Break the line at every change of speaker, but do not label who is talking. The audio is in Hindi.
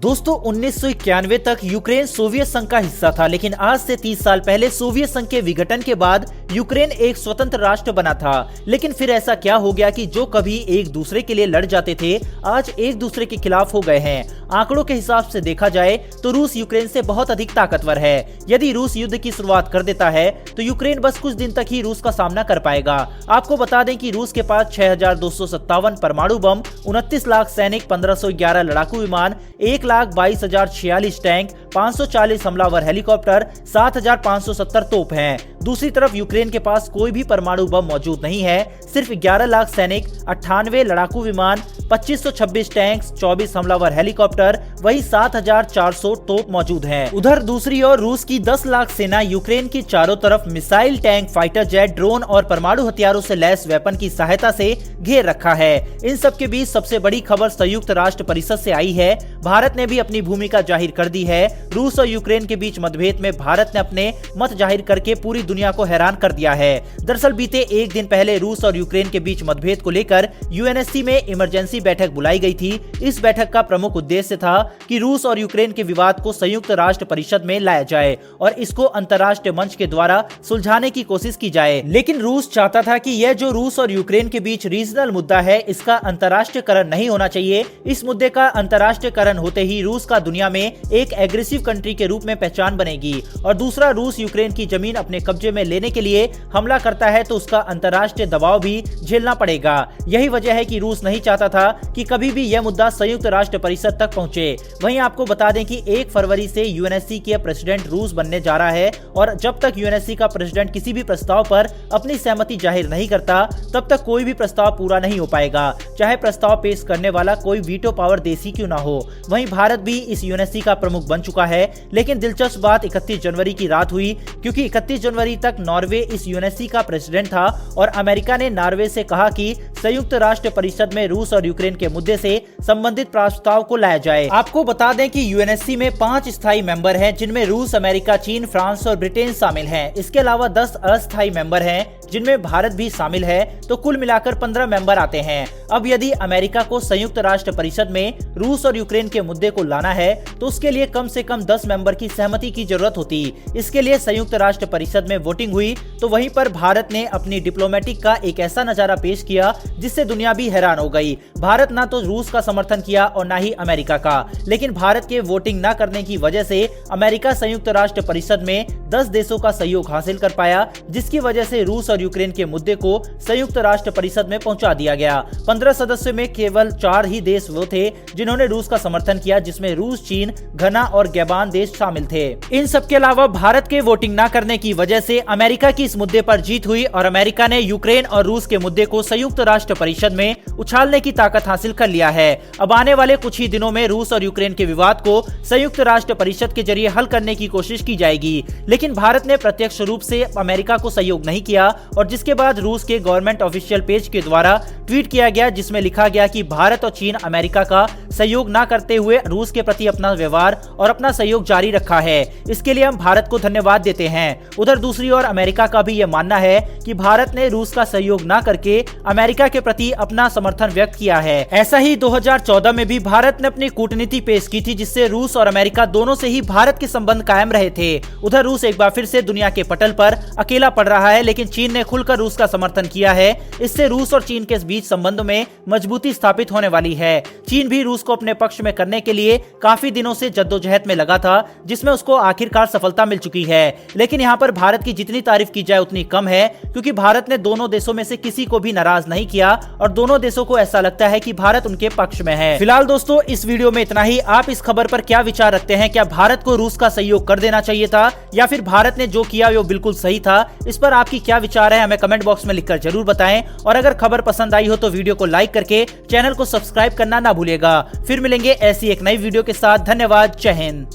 दोस्तों 1991 तक यूक्रेन सोवियत संघ का हिस्सा था, लेकिन आज से 30 साल पहले सोवियत संघ के विघटन के बाद यूक्रेन एक स्वतंत्र राष्ट्र बना था। लेकिन फिर ऐसा क्या हो गया कि जो कभी एक दूसरे के लिए लड़ जाते थे आज एक दूसरे के खिलाफ हो गए हैं। आंकड़ों के हिसाब से देखा जाए तो रूस यूक्रेन से बहुत अधिक ताकतवर है। यदि रूस युद्ध की शुरुआत कर देता है तो यूक्रेन बस कुछ दिन तक ही रूस का सामना कर पाएगा। आपको बता दें कि रूस के पास 6,257 परमाणु बम, 29 लाख सैनिक, 1511 लड़ाकू विमान, 1,22,046 टैंक, 540 हमलावर हेलीकॉप्टर, 7,570 तोप हैं। दूसरी तरफ यूक्रेन के पास कोई भी परमाणु बम मौजूद नहीं है। सिर्फ 11 लाख सैनिक, 98 लड़ाकू विमान, 2526 टैंक्स, 24 हमलावर हेलीकॉप्टर, वही 7,400 तोप मौजूद हैं। उधर दूसरी ओर रूस की 10 लाख सेना यूक्रेन की चारों तरफ missile, tank, fighter jet, drone और परमाणु हथियारों से लैस वेपन की सहायता से घेर रखा है। इन सब के बीच सबसे बड़ी खबर संयुक्त राष्ट्र परिषद से आई है। भारत ने भी अपनी भूमिका जाहिर कर दी है। रूस और यूक्रेन के बीच मतभेद में भारत ने अपने मत जाहिर करके पूरी दुनिया को हैरान कर दिया है। दरअसल बीते एक दिन पहले रूस और यूक्रेन के बीच मतभेद को लेकर यूएनएससी में इमरजेंसी बैठक बुलाई गई थी। इस बैठक का प्रमुख उद्देश्य था कि रूस और यूक्रेन के विवाद को संयुक्त राष्ट्र परिषद में लाया जाए और इसको अंतर्राष्ट्रीय मंच के द्वारा सुलझाने की कोशिश की जाए। लेकिन रूस चाहता था कि यह जो रूस और यूक्रेन के बीच रीजनल मुद्दा है इसका अंतर्राष्ट्रीयकरण नहीं होना चाहिए। इस मुद्दे का अंतर्राष्ट्रीयकरण होते ही रूस का दुनिया में एक एग्रेसिव कंट्री के रूप में पहचान बनेगी और दूसरा, रूस यूक्रेन की जमीन अपने कब्जे में लेने के लिए हमला करता है तो उसका अंतर्राष्ट्रीय दबाव भी झेलना पड़ेगा। यही वजह है कि रूस नहीं चाहता था कि कभी भी यह मुद्दा संयुक्त राष्ट्र परिषद तक पहुंचे। वहीं आपको बता दें कि 1 फरवरी से यूएनएससी के प्रेसिडेंट रूस बनने जा रहा है और जब तक यूएनएससी का प्रेसिडेंट किसी भी प्रस्ताव पर अपनी सहमति जाहिर नहीं करता तब तक कोई भी प्रस्ताव पूरा नहीं हो पाएगा, चाहे प्रस्ताव पेश करने वाला कोई वीटो पावर देसी क्यों ना हो। वहीं भारत भी इस यूएनएससी का प्रमुख बन चुका है। लेकिन दिलचस्प बात 31 जनवरी की रात हुई, क्योंकि 31 जनवरी तक नॉर्वे इस यूएनएससी का प्रेसिडेंट था और अमेरिका ने नॉर्वे से कहा कि संयुक्त राष्ट्र परिषद में रूस और यूक्रेन के मुद्दे से संबंधित प्रस्ताव को लाया जाए। आपको बता दें कि यूएनएससी में 5 स्थायी मेंबर हैं, जिनमें रूस, अमेरिका, चीन, फ्रांस और ब्रिटेन शामिल हैं। इसके अलावा 10 अस्थायी मेंबर हैं, जिनमें भारत भी शामिल है, तो कुल मिलाकर 15 मेंबर आते हैं। अब यदि अमेरिका को संयुक्त राष्ट्र परिषद में रूस और यूक्रेन के मुद्दे को लाना है तो उसके लिए कम से कम 10 मेंबर की सहमति की जरूरत होती। इसके लिए संयुक्त राष्ट्र परिषद में वोटिंग हुई तो वहीं पर भारत ने अपनी डिप्लोमेटिक का एक ऐसा नजारा पेश किया जिससे दुनिया भी हैरान हो गई। भारत ना तो रूस का समर्थन किया और ना ही अमेरिका का, लेकिन भारत के वोटिंग न करने की वजह से अमेरिका संयुक्त राष्ट्र परिषद में 10 देशों का सहयोग हासिल कर पाया, जिसकी वजह से रूस और यूक्रेन के मुद्दे को संयुक्त राष्ट्र परिषद में पहुंचा दिया गया। 15 सदस्यों में केवल 4 ही देश वो थे जिन्होंने रूस का समर्थन किया, जिसमें रूस, चीन, घना और गैबान देश शामिल थे। इन सब के अलावा भारत के वोटिंग न करने की वजह से अमेरिका की इस मुद्दे पर जीत हुई और अमेरिका ने यूक्रेन और रूस के मुद्दे को संयुक्त राष्ट्र परिषद में उछालने की ताकत हासिल कर लिया है। अब आने वाले कुछ ही दिनों में रूस और यूक्रेन के विवाद को संयुक्त राष्ट्र परिषद के जरिए हल करने की कोशिश की जाएगी। लेकिन भारत ने प्रत्यक्ष रूप से अमेरिका को सहयोग नहीं किया और जिसके बाद रूस के गवर्नमेंट ऑफिशियल पेज के द्वारा ट्वीट किया गया, जिसमें लिखा गया कि भारत और चीन अमेरिका का सहयोग न करते हुए रूस के प्रति अपना व्यवहार और अपना सहयोग जारी रखा है। इसके लिए हम भारत को धन्यवाद देते हैं। उधर दूसरी ओर अमेरिका का भी यह मानना है कि भारत ने रूस का सहयोग न करके अमेरिका के प्रति अपना समर्थन व्यक्त किया है। ऐसा ही 2014 में भी भारत ने अपनी कूटनीति पेश की थी, जिससे रूस और अमेरिका दोनों से ही भारत के संबंध कायम रहे थे। उधर रूस एक बार फिर से दुनिया के पटल पर अकेला पड़ रहा है, लेकिन चीन ने खुलकर रूस का समर्थन किया है। इससे रूस और चीन के बीच संबंधों में मजबूती स्थापित होने वाली है। चीन भी रूस को अपने पक्ष में करने के लिए काफी दिनों से जद्दोजहद में लगा था, जिसमें उसको आखिरकार सफलता मिल चुकी है। लेकिन यहाँ पर भारत की जितनी तारीफ की जाए उतनी कम है, क्योंकि भारत ने दोनों देशों में से किसी को भी नाराज नहीं किया और दोनों देशों को ऐसा लगता है कि भारत उनके पक्ष में है। फिलहाल दोस्तों इस वीडियो में इतना ही। आप इस खबर पर क्या विचार रखते हैं? क्या भारत को रूस का सहयोग कर देना चाहिए था या फिर भारत ने जो किया वो बिल्कुल सही था? इस पर आपकी क्या विचार है, हमें कमेंट बॉक्स में लिखकर जरूर बताएं। और अगर खबर पसंद आई हो तो वीडियो को लाइक करके चैनल को सब्सक्राइब करना ना भूलिएगा। फिर मिलेंगे ऐसी एक नई वीडियो के साथ। धन्यवाद। जय हिंद।